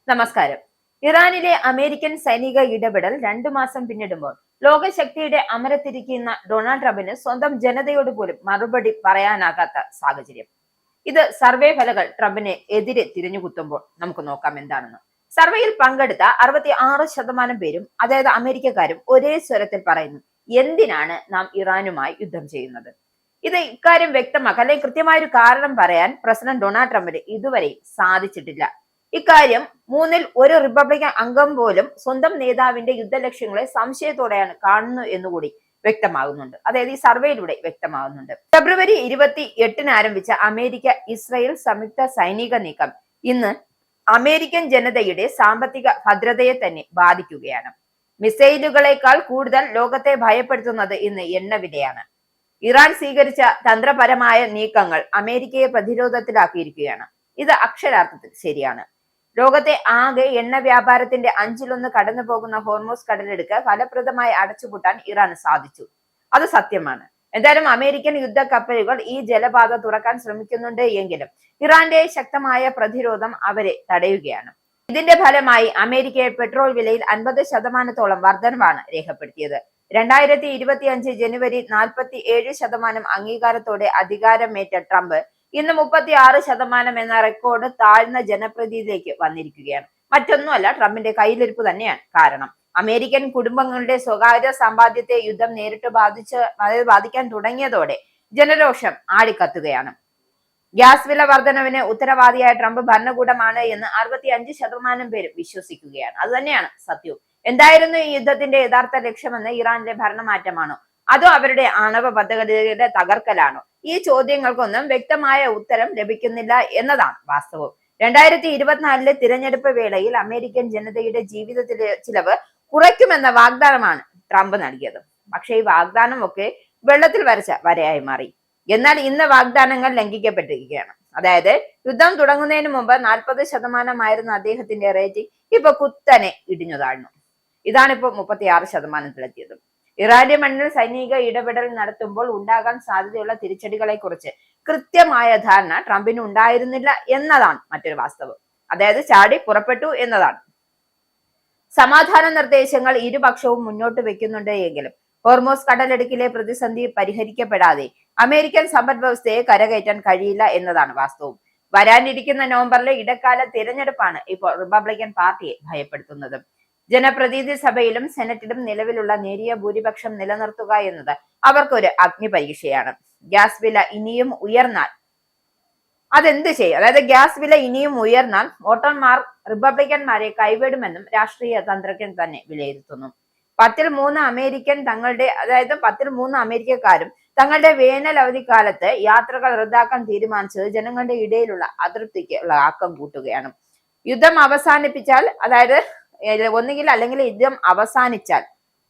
നമസ്കാരം. ഇറാനിലെ അമേരിക്കൻ സൈനിക ഇടപെടൽ 2 മാസം പിന്നിടുമ്പോൾ ലോകശക്തിയുടെ അമരത്തിരിക്കുന്ന ഡൊണാൾഡ് ട്രംപിന് സ്വന്തം ജനതയോട് പോലും മറുപടി പറയാനാകാത്ത സാഹചര്യം. ഇത് സർവേ ഫലങ്ങൾ ട്രംപിനെ എതിരെ തിരിഞ്ഞുകുത്തുമ്പോൾ നമുക്ക് നോക്കാം എന്താണെന്ന്. സർവേയിൽ പങ്കെടുത്ത 66% പേരും, അതായത് അമേരിക്കക്കാരും, ഒരേ സ്വരത്തിൽ പറയുന്നു, എന്തിനാണ് നാം ഇറാനുമായി യുദ്ധം ചെയ്യുന്നത്? ഇക്കാര്യം വ്യക്തമാക്കാൻ അല്ലെങ്കിൽ കൃത്യമായൊരു കാരണം പറയാൻ പ്രസിഡന്റ് ഡൊണാൾഡ് ട്രംപിന് ഇതുവരെ സാധിച്ചിട്ടില്ല. ഇക്കാര്യം 1/3 റിപ്പബ്ലിക്കൻ അംഗം പോലും സ്വന്തം നേതാവിന്റെ യുദ്ധലക്ഷ്യങ്ങളെ സംശയത്തോടെയാണ് കാണുന്നു എന്നുകൂടി വ്യക്തമാകുന്നുണ്ട്. അതായത് ഈ സർവേയിലൂടെ വ്യക്തമാകുന്നുണ്ട്. ഫെബ്രുവരി 28 ആരംഭിച്ച അമേരിക്ക ഇസ്രായേൽ സംയുക്ത സൈനിക നീക്കം ഇന്ന് അമേരിക്കൻ ജനതയുടെ സാമ്പത്തിക ഭദ്രതയെ തന്നെ ബാധിക്കുകയാണ്. മിസൈലുകളെക്കാൾ കൂടുതൽ ലോകത്തെ ഭയപ്പെടുത്തുന്നത് ഇന്ന് എണ്ണവിലയാണ്. ഇറാൻ സ്വീകരിച്ച തന്ത്രപരമായ നീക്കങ്ങൾ അമേരിക്കയെ പ്രതിരോധത്തിലാക്കിയിരിക്കുകയാണ്. ഇത് അക്ഷരാർത്ഥത്തിൽ ശരിയാണ്. ലോകത്തെ ആകെ എണ്ണ വ്യാപാരത്തിന്റെ 1/5 കടന്നു പോകുന്ന ഹോർമോസ് കടലെടുക്ക് ഫലപ്രദമായി അടച്ചുപൂട്ടാൻ ഇറാന് സാധിച്ചു. അത് സത്യമാണ്. എന്തായാലും അമേരിക്കൻ യുദ്ധ കപ്പലുകൾ ഈ ജലപാത തുറക്കാൻ ശ്രമിക്കുന്നുണ്ട് എങ്കിലും ഇറാന്റെ ശക്തമായ പ്രതിരോധം അവരെ തടയുകയാണ്. ഇതിന്റെ ഫലമായി അമേരിക്കയിൽ പെട്രോൾ വിലയിൽ 50% വർധനവാണ് രേഖപ്പെടുത്തിയത്. 2025 ജനുവരി 47% അംഗീകാരത്തോടെ അധികാരമേറ്റ ട്രംപ് ഇന്ന് 36% എന്ന റെക്കോർഡ് താഴ്ന്ന ജനപ്രതിനിധിയിലേക്ക് വന്നിരിക്കുകയാണ്. മറ്റൊന്നുമല്ല, ട്രംപിന്റെ കയ്യിലിരിപ്പ് തന്നെയാണ് കാരണം. അമേരിക്കൻ കുടുംബങ്ങളുടെ സ്വകാര്യ സമ്പാദ്യത്തെ യുദ്ധം നേരിട്ട് ബാധിക്കാൻ തുടങ്ങിയതോടെ ജനരോഷം ആളിക്കത്തുകയാണ്. ഗ്യാസ് വില വർധനവിന് ഉത്തരവാദിയായ ട്രംപ് ഭരണകൂടമാണ് എന്ന് 65% പേരും വിശ്വസിക്കുകയാണ്. അത് തന്നെയാണ് സത്യവും. എന്തായിരുന്നു ഈ യുദ്ധത്തിന്റെ യഥാർത്ഥ ലക്ഷ്യമെന്ന്? ഇറാനിലെ ഭരണമാറ്റമാണോ, അതോ അവരുടെ ആണവ പദ്ധതിയുടെ തകർക്കലാണോ? ഈ ചോദ്യങ്ങൾക്കൊന്നും വ്യക്തമായ ഉത്തരം ലഭിക്കുന്നില്ല എന്നതാണ് വാസ്തവം. 2024 തിരഞ്ഞെടുപ്പ് വേളയിൽ അമേരിക്കൻ ജനതയുടെ ജീവിതത്തിലെ ചിലവ് കുറയ്ക്കുമെന്ന വാഗ്ദാനമാണ് ട്രംപ് നൽകിയത്. പക്ഷേ ഈ വാഗ്ദാനമൊക്കെ വെള്ളത്തിൽ വരച്ച വരയായി മാറി. എന്നാൽ ഇന്ന് വാഗ്ദാനങ്ങൾ ലംഘിക്കപ്പെട്ടിരിക്കുകയാണ്. അതായത് യുദ്ധം തുടങ്ങുന്നതിന് മുമ്പ് 40% ആയിരുന്ന അദ്ദേഹത്തിന്റെ റേറ്റിംഗ് ഇപ്പൊ കുത്തനെ ഇടിഞ്ഞു താഴ്ന്നു. ഇതാണിപ്പോ 36%-ലെത്തിയത്. ഇറാന്റെ മണ്ണിൽ സൈനിക ഇടപെടൽ നടത്തുമ്പോൾ ഉണ്ടാകാൻ സാധ്യതയുള്ള തിരിച്ചടികളെ കുറിച്ച് കൃത്യമായ ധാരണ ട്രംപിന് ഉണ്ടായിരുന്നില്ല എന്നതാണ് മറ്റൊരു വാസ്തവം. അതായത് ചാടി പുറപ്പെട്ടു എന്നതാണ്. സമാധാന നിർദ്ദേശങ്ങൾ ഇരുപക്ഷവും മുന്നോട്ട് വെക്കുന്നുണ്ട് എങ്കിലും ഹോർമോസ് കടലിടുക്കിലെ പ്രതിസന്ധി പരിഹരിക്കപ്പെടാതെ അമേരിക്കൻ സമ്പദ് വ്യവസ്ഥയെ കരകയറ്റാൻ കഴിയില്ല എന്നതാണ് വാസ്തവം. വരാനിരിക്കുന്ന നവംബറിലെ ഇടക്കാല തിരഞ്ഞെടുപ്പാണ് ഇപ്പോൾ റിപ്പബ്ലിക്കൻ പാർട്ടിയെ ഭയപ്പെടുത്തുന്നത്. ജനപ്രതിനിധി സഭയിലും സെനറ്റിലും നിലവിലുള്ള നേരിയ ഭൂരിപക്ഷം നിലനിർത്തുക എന്നത് അവർക്കൊരു അഗ്നി പരീക്ഷയാണ്. ഗ്യാസ് വില ഇനിയും ഉയർന്നാൽ അതെന്ത് ചെയ്യും? അതായത് ഗ്യാസ് വില ഇനിയും ഉയർന്നാൽ വോട്ടർമാർ റിപ്പബ്ലിക്കന്മാരെ കൈവിടുമെന്നും രാഷ്ട്രീയ തന്ത്രജ്ഞൻ തന്നെ വിലയിരുത്തുന്നു. 10-3 അമേരിക്കക്കാരും തങ്ങളുടെ വേനൽ അവധിക്കാലത്ത് യാത്രകൾ റദ്ദാക്കാൻ തീരുമാനിച്ചത് ജനങ്ങളുടെ ഇടയിലുള്ള അതൃപ്തിക്ക് ഉള്ള ആക്കം കൂട്ടുകയാണ്. യുദ്ധം അവസാനിപ്പിച്ചാൽ, അതായത് ഒന്നുകിൽ അല്ലെങ്കിൽ യുദ്ധം അവസാനിച്ചാൽ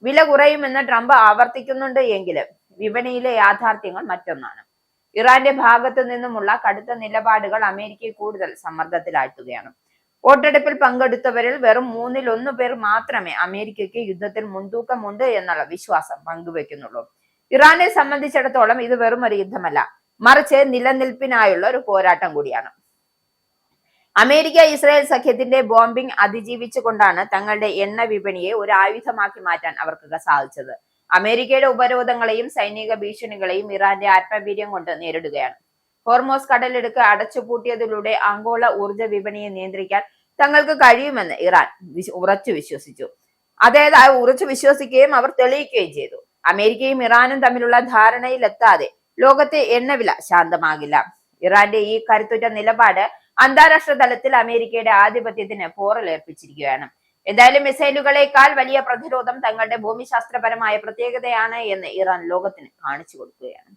വില കുറയുമെന്ന് ട്രംപ് ആവർത്തിക്കുന്നുണ്ട് എങ്കിലും വിപണിയിലെ യാഥാർത്ഥ്യങ്ങൾ മറ്റൊന്നാണ്. ഇറാന്റെ ഭാഗത്തു നിന്നുമുള്ള കടുത്ത നിലപാടുകൾ അമേരിക്കയെ കൂടുതൽ സമ്മർദ്ദത്തിലാഴ്ത്തുകയാണ്. വോട്ടെടുപ്പിൽ പങ്കെടുത്തവരിൽ വെറും 1/3 പേർ മാത്രമേ അമേരിക്കയ്ക്ക് യുദ്ധത്തിൽ മുൻതൂക്കമുണ്ട് എന്നുള്ള വിശ്വാസം പങ്കുവെക്കുന്നുള്ളൂ. ഇറാനെ സംബന്ധിച്ചിടത്തോളം ഇത് വെറും ഒരു യുദ്ധമല്ല, മറിച്ച് നിലനിൽപ്പിനായുള്ള ഒരു പോരാട്ടം കൂടിയാണ്. അമേരിക്ക ഇസ്രായേൽ സഖ്യത്തിന്റെ ബോംബിംഗ് അതിജീവിച്ചുകൊണ്ടാണ് തങ്ങളുടെ എണ്ണ വിപണിയെ ഒരു ആയുധമാക്കി മാറ്റാൻ അവർക്ക് സാധിച്ചത്. അമേരിക്കയുടെ ഉപരോധങ്ങളെയും സൈനിക ഭീഷണികളെയും ഇറാന്റെ ആത്മവീര്യം കൊണ്ട് നേരിടുകയാണ്. ഹോർമോസ് കടലിടുക്ക് അടച്ചുപൂട്ടിയതിലൂടെ ആഗോള ഊർജ്ജ വിപണിയെ നിയന്ത്രിക്കാൻ തങ്ങൾക്ക് കഴിയുമെന്ന് ഇറാൻ ഉറച്ചു വിശ്വസിച്ചു. അതായത് ഉറച്ചു വിശ്വസിക്കുകയും അവർ തെളിയിക്കുകയും ചെയ്തു. അമേരിക്കയും ഇറാനും തമ്മിലുള്ള ധാരണയിലെത്താതെ ലോകത്തെ എണ്ണവില ശാന്തമാകില്ല. ഇറാന്റെ ഈ കരുത്തുറ്റ നിലപാട് അന്താരാഷ്ട്ര തലത്തിൽ അമേരിക്കയുടെ ആധിപത്യത്തിന് പോറലേൽപ്പിച്ചിരിക്കുകയാണ്. എന്തായാലും മിസൈലുകളെക്കാൾ വലിയ പ്രതിരോധം തങ്ങളുടെ ഭൂമിശാസ്ത്രപരമായ പ്രത്യേകതയാണ് എന്ന് ഇറാൻ ലോകത്തിന് കാണിച്ചു കൊടുക്കുകയാണ്.